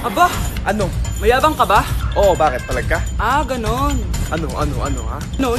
Aba, Ano? mayabang ka ba? Oo, bakit? Talaga? Ah, ganon. Ano, ha? Ano?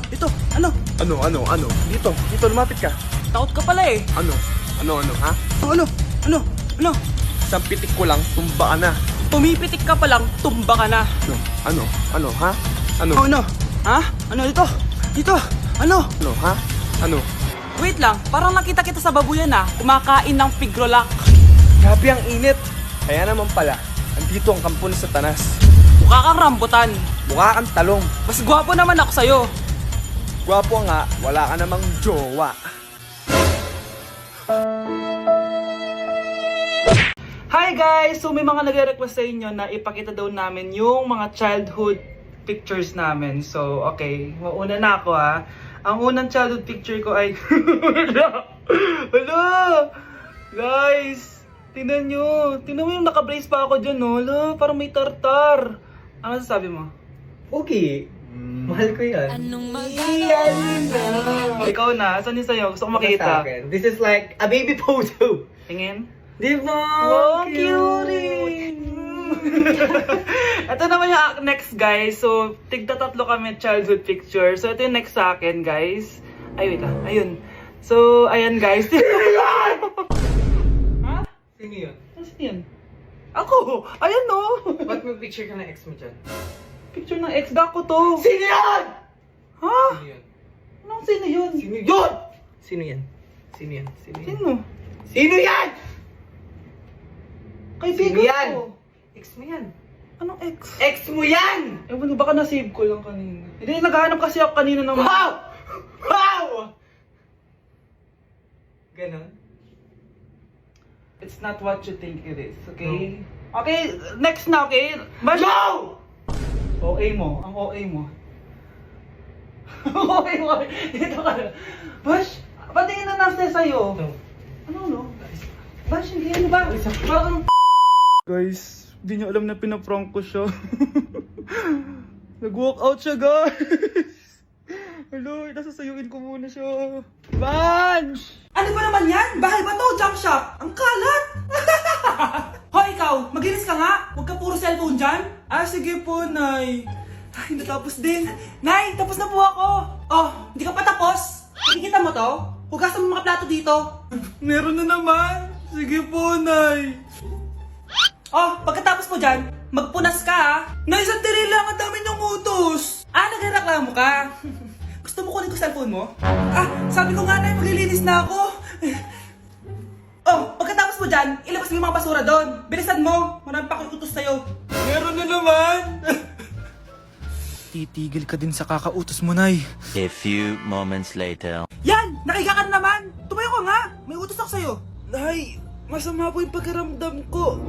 Ito, ano? Ano? Dito, lumapit ka. Takot ka pala eh. Ano, ha? Ano? Isang pitik ko lang, tumba ka na. Pumipitik ka pa lang, tumba ka na. Ano, ha? Ano, Ano? Ha? Ano dito? Dito? Ano? ha? Ano? Wait lang, parang nakita kita sa babuyan ah. Kumakain ng pigrolak. Grabe ang init. Kaya naman pala, andito ang kampo ng Satanas. Mukha kang rambutan. Mukha kang talong. Mas gwapo naman ako sa'yo. Gwapo nga, wala ka namang jowa. Hi guys! So may mga nagre-request sa inyo na ipakita daw namin yung mga childhood pictures namin. So okay, mauna na ako ha. Ang unang childhood picture ko ay... Hala! Guys! Tingnan nyo! Tingnan mo yung naka-brace pa ako dyan, no? Hala, parang may tartar. Ano sasabi mo? Okay. Mahal ko yan. Ikaw na, saan yung sa'yo? Gusto ko Sa makita. akin. This is like a baby photo. Tingin? Di ba? Wow, cute! Ito naman yung next guys. So, tigda tatlo kami childhood picture. So, ito yung next sa akin guys. Ay, wait lang. Ayun. So, ayan guys. Ha? Sino yun? Ano yun? Ako! Ayan no! Ba't may picture ka ng ex mo dyan? Picture ng ex ko to. Sino yan? Ha? Sino yun? Anong sino yun? Sino yun? Sino yan? Sino yan? Sino yan? Sino? Sino yan? Kaibigan Sino yan? ko. Ex mo yan. Anong ex? Ex mo yan! Ewan ko, baka na-save ko lang kanina. Hindi, naghahanap kasi ako kanina ng... Wow! Wow! Ganon? It's not what you think it is, okay? Okay, next na, okay? Bash! No! OA mo, ang OA mo. OA mo, dito ka na. Bash, patingin na nasa sa'yo. No. Ano? Bash, hindi ano ba? Parang... Guys, hindi niyo alam na pinaprank ko siya. Nag-walk out siya, guys. Hello, nasasayuin ko muna siya. Bansh! Ano ba naman yan? Bahay ba to? Junk shop? Ang kalat! Hoy, ikaw! Maginis ka nga! Huwag ka puro cellphone dyan! Ah, sige po, Nay. Ay, natapos din. Nay, tapos na po ako! Oh, hindi ka pa tapos? Nakikita mo to? Hugasan mo mga plato dito. Meron na naman. Sige po, Nay. Oh, pagkatapos mo dyan, magpunas ka ha. Nay, sandali lang, ang dami niyong utos. Ah, nagreklamo ka. Gusto mo kunin ko cellphone mo? Ah, sabi ko nga na, maglilinis na ako. Oh, pagkatapos mo dyan, ilabas mo yung mga basura doon. Bilisan mo, marami pa akong utos sa'yo. Meron na naman. Titigil ka din sa kakautos mo, Nay. A few moments later. Yan! Nakiga ka na naman! Tumayo ka nga! May utos ako sa'yo. Nay, masama po yung pagkaramdam ko.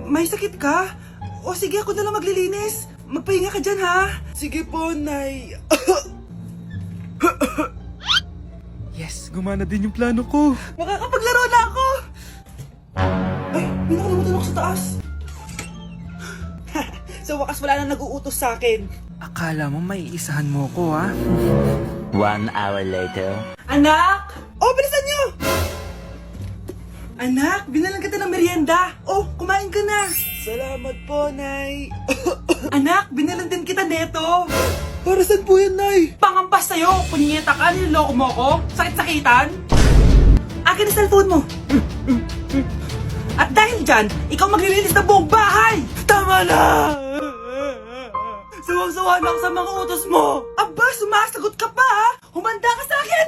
May sakit ka? O sige, ako na lang maglilinis. Magpahinga ka dyan, ha? Sige po, Nay. Yes, gumana din yung plano ko. Makakapaglaro na ako! Ay, may nakalimutan ako sa taas. Sa wakas wala nang nag-uutos sa akin. Akala mo may isahan mo ko, ha? 1 hour later. Anak! Oh, bilisan niyo! Anak, binalan kita ng merienda. Oh, kumain ka na. Salamat po, Nay. Anak, binalan din kita neto. Para saan po yan, Nay? Pangampas sa'yo. Punyeta ka, niloloko mo ko. Sakit-sakitan. Akin ang cellphone mo. At dahil dyan, ikaw maglilinis ng buong bahay. Tama na! Sawang-sawa na ako sa mga utos mo. Aba, sumasagot ka pa, ha? Humanda ka sa akin.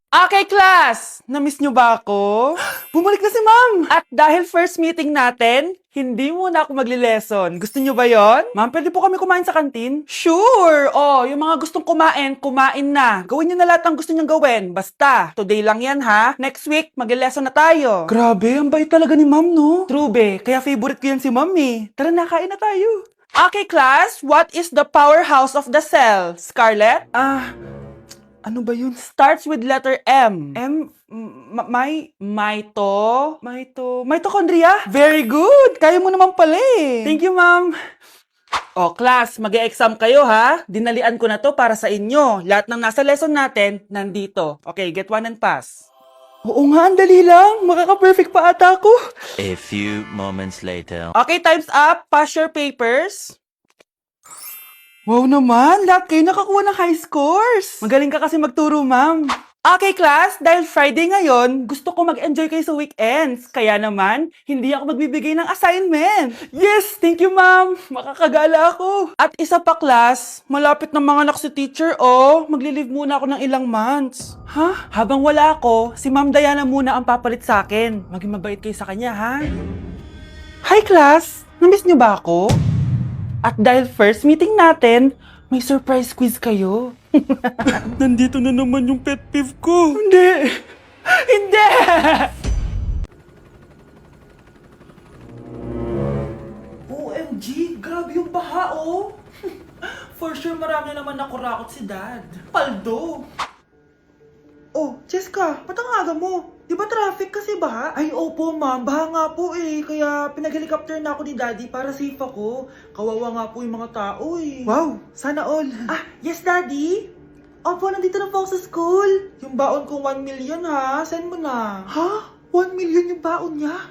Okay, class! Na-miss nyo ba ako? Bumalik na si ma'am! At dahil first meeting natin, hindi muna ako magli-lesson. Gusto nyo ba yon? Ma'am, pwede po kami kumain sa kantin? Sure! Oh, yung mga gustong kumain, kumain na. Gawin nyo na lahat ng gusto nyong gawin. Basta, today lang yan ha. Next week, magli-lesson na tayo. Grabe, ang bait talaga ni ma'am, no? True, be. Kaya favorite ko yan si ma'am eh. Tara na, kain na tayo. Okay, class. What is the powerhouse of the cell? Scarlett? Ano ba yun? Starts with letter M. Mitochondria? Very good! Kaya mo naman pala eh. Thank you, ma'am. O, class, mag-e-exam kayo ha. Dinalian ko na to para sa inyo. Lahat ng nasa lesson natin, nandito. Okay, get one and pass. Oo nga, ang dali lang. Makaka-perfect pa ata ako. A few moments later. Okay, time's up. Pass your papers. Wow naman, lahat kayo nakakuha ng high scores. Magaling ka kasi magturo, ma'am. Okay, class, dahil Friday ngayon, gusto ko mag-enjoy kayo sa weekends. Kaya naman, hindi ako magbibigay ng assignment. Yes, thank you, ma'am. Makakagala ako. At isa pa, class, malapit na mga anak si teacher, oh. Magli-leave muna ako ng ilang months. Ha? Habang wala ako, si Ma'am Diana muna ang papalit sa akin. Maging mabait kayo sa kanya, ha? Hi, class. Namiss niyo ba ako? At dahil first meeting natin, may surprise quiz kayo. Nandito na naman yung pet peeve ko. Hindi! Hindi! OMG! Grabe yung baha, oh! For sure, marami naman nakurakot si Dad. Paldo! Oh, Cheska, ba't ang aga mo? Di ba traffic kasi baha? Ay, opo ma'am, baha nga po eh. Kaya pinag-helicopter na ako ni Daddy para safe ako. Kawawa nga po yung mga tao eh. Wow, sana all. Ah, yes Daddy? Opo, nandito na po ako sa school. Yung baon ko 1 million ha, send mo na. Ha? 1 million yung baon niya?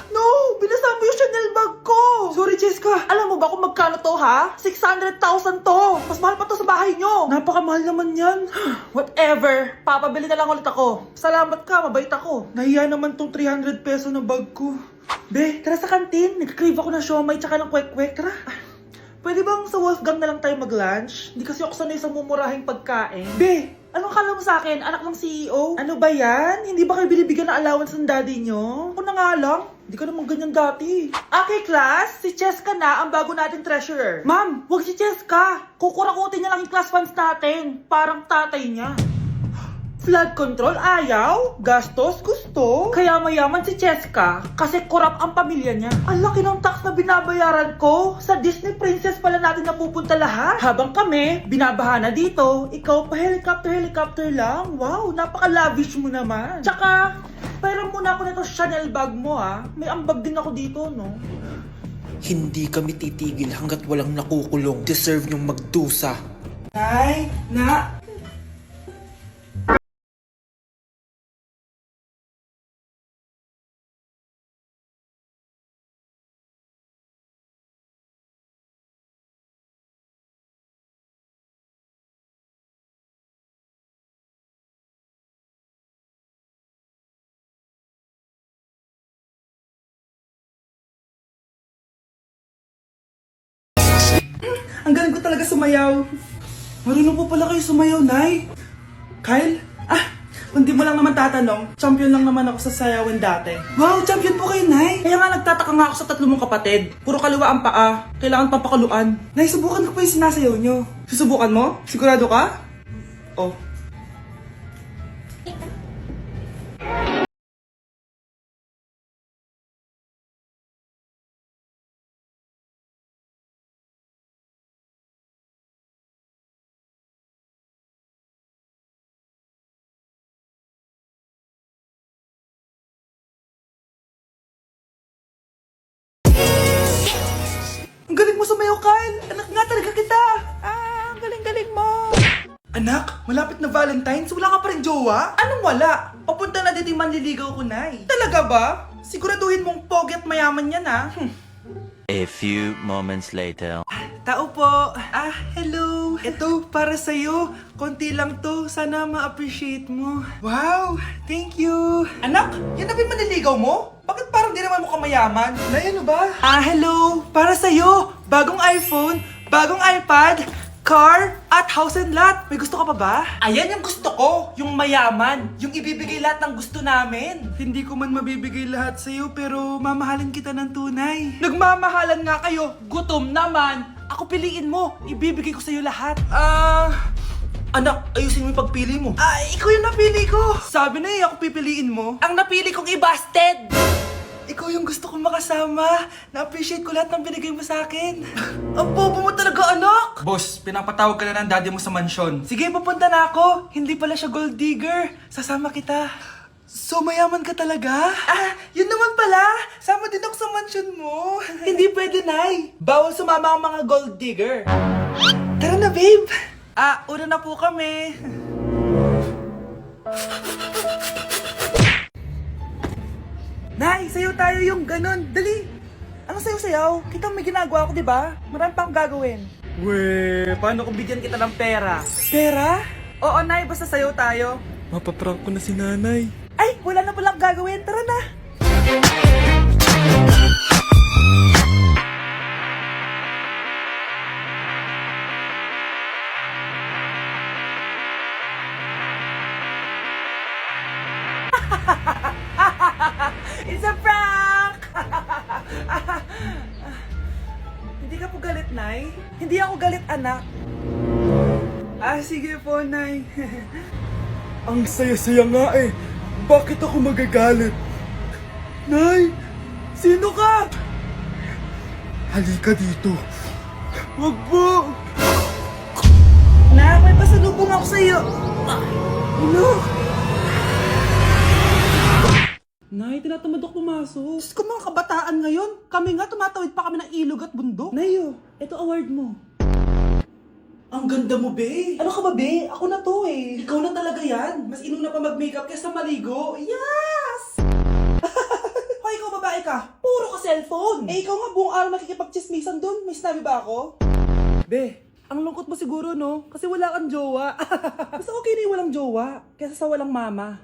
No! Binasa mo yung Chanel bag ko! Sorry, Cheska. Alam mo ba kung magkano to, ha? 600,000 to! Mas mahal pa to sa bahay nyo! Napakamahal naman yan. Whatever. Papabili na lang ulit ako. Salamat ka, mabait ako. Nahiya naman tong 300 peso na bag ko. Be, tara sa kantin. Nag-crave ako ng siomay tsaka ng kwek-kwek. Tara. Pwede bang sa Wolfgang na lang tayo mag-lunch? Hindi kasi ako sanay sa mumurahing pagkain. Be, anong kala mo sa akin? Anak ng CEO? Ano ba yan? Hindi ba kayo binibigyan ng allowance ng daddy nyo? Ako na nga lang. Hindi ka naman ganyan dati. Okay, class. Si Cheska na ang bago nating treasurer. Ma'am, wag si Cheska. Kukurakutin niya lang yung class funds natin. Parang tatay niya. Flood control, ayaw. Gastos, gusto. Kaya mayaman si Cheska kasi korap ang pamilya niya. Ang laki ng tax na binabayaran ko. Sa Disney Princess pala natin napupunta lahat. Habang kami, binabaha na dito. Ikaw pa helicopter lang. Wow, napaka-lavish mo naman. Tsaka, pairam muna ako nito Chanel bag mo ha. May ambag din ako dito, no? Hindi kami titigil hanggat walang nakukulong. Deserve niyong magdusa. Nay, na... Ang galing ko talaga sumayaw. Marunong po pala kayo sumayaw, Nay. Kyle? Kung di mo lang naman tatanong, champion lang naman ako sa sayawan dati. Wow, champion po kayo, Nay. Kaya nga nagtataka nga ako sa tatlo mong kapatid. Puro kaliwa ang paa. Kailangan pampakaluan. Nay, subukan ko pa yung sinasayaw nyo. Susubukan mo? Sigurado ka? Oh. Ang galing mo sumayaw, Kyle! Anak nga talaga kita! Ang galing-galing mo! Anak, malapit na Valentine's, wala ka pa rin jowa? Anong wala? Papunta na dito yung manliligaw ko, Nay. Talaga ba? Siguraduhin mong pogi at mayaman yan, ha? A few moments later. Tao po. Hello. Ito, para sa'yo. Konti lang to. Sana ma-appreciate mo. Wow, thank you. Anak, yan na ba yung manliligaw mo? Bakit parang di naman mukhang mayaman? Nay, ano ba? Hello. Para sa'yo. Bagong iPhone, bagong iPad, car, at house and lot. May gusto ka pa ba? Ayan yung gusto ko. Yung mayaman. Yung ibibigay lahat ng gusto namin. Hindi ko man mabibigay lahat sa'yo, pero mamahalin kita ng tunay. Nagmamahalan nga kayo. Gutom naman. Ako piliin mo. Ibibigay ko sa'yo lahat. Anak, ayusin mo yung pagpili mo. Ikaw yung napili ko. Sabi na ako pipiliin mo. Ang napili kong i-busted. Ikaw yung gusto kong makasama. Na-appreciate ko lahat ng binigay mo sa akin. Ang bobo mo talaga, anak! Boss, pinapatawag ka na ng daddy mo sa mansyon. Sige, papunta na ako. Hindi pala siya gold digger. Sasama kita. So, mayaman ka talaga? Yun naman pala. Sama din ako sa mansyon mo. Hindi pwede, Nay. Bawal sumama ang mga gold digger. Tara na, babe. Una na po kami. Nay, sayo tayo yung ganon. Dali. Ano sayo-sayaw? Kita may ginagawa ako, di ba? Marami pa akong gagawin. Weh, paano kung bigyan kita ng pera? Pera? Oo, Nay. Basta sayo tayo. Mapaprank ko na si nanay. Ay, wala na palang gagawin. Tara na. It's a prank! Hindi ka po galit, Nay? Hindi ako galit, anak. Sige po, Nay. Ang saya-saya nga eh. Bakit ako magagalit? Nay, sino ka? Halika dito. Wag po. Nak, may pasalubong ako sa'yo. Ano? Nay, tinatamad ako pumasok. Diyos ko, mga kabataan ngayon. Kami nga, tumatawid pa kami ng ilog at bundok. Nayo, ito award mo. Ang ganda mo, be. Ano ka ba, be? Ako na to eh. Ikaw na talaga yan. Mas inuna pa mag-makeup kaysa maligo. Yes! Hoy, ikaw babae ka. Puro ka cellphone. Eh, ikaw nga buong araw nakikipag-chismisan dun. May sinabi ba ako? Be, ang lungkot mo siguro, no? Kasi wala kang jowa. Mas okay na yung walang jowa kaysa sa walang mama.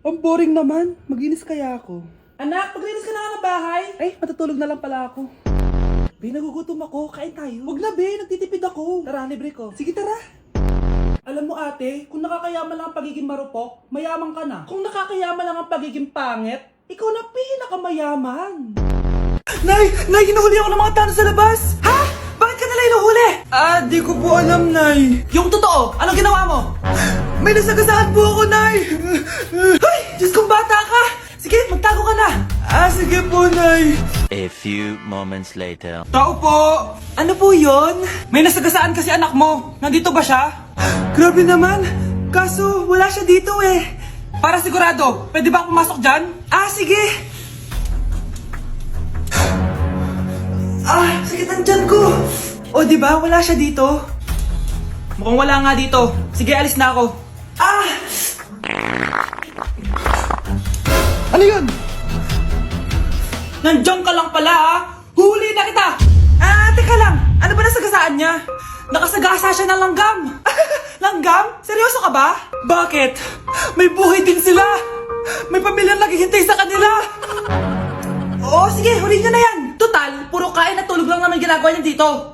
Ang boring naman. Maginis kaya ako. Anak, maglinis ka na nga ng bahay. Ay, matutulog na lang pala ako. Be, nagugutom ako. Kain tayo. Huwag na, be. Nagtitipid ako. Tara, libre ko. Sige, tara. Alam mo, ate, kung nakakayaman lang ang pagiging marupok, mayaman ka na. Kung nakakayaman lang ang pagiging pangit, ikaw na pinakamayaman. Nay! Nay, hinuhuli ako ng mga tanong sa labas! Ha? Bakit ka nila hinuhuli? Di ko po alam, Nay. Yung totoo, anong ginawa mo? May nasagasaan po ako, Nay! Ay! Diyos kong bata ka! Sige, magtago ka na! Sige po, Nay. A few moments later. Tao po! Ano po yon? May nasagasaan kasi anak mo. Nandito ba siya? Grabe naman! Kaso, wala siya dito eh. Para sigurado, pwede ba ako pumasok dyan? Sige! Sakit ang tiyan ko! O, di ba? Wala siya dito. Mukhang wala nga dito. Sige, alis na ako. Ano yun? Nandiyan ka lang pala, ha? Huli na kita! Teka lang. Ano ba nasagasaan niya? Nakasagasa siya ng langgam. Langgam? Seryoso ka ba? Bakit? May buhay din sila. May pamilyang naghihintay sa kanila. Oo, sige. Huli niyo na yan. Total, puro kain at tulog lang naman ginagawa niya dito.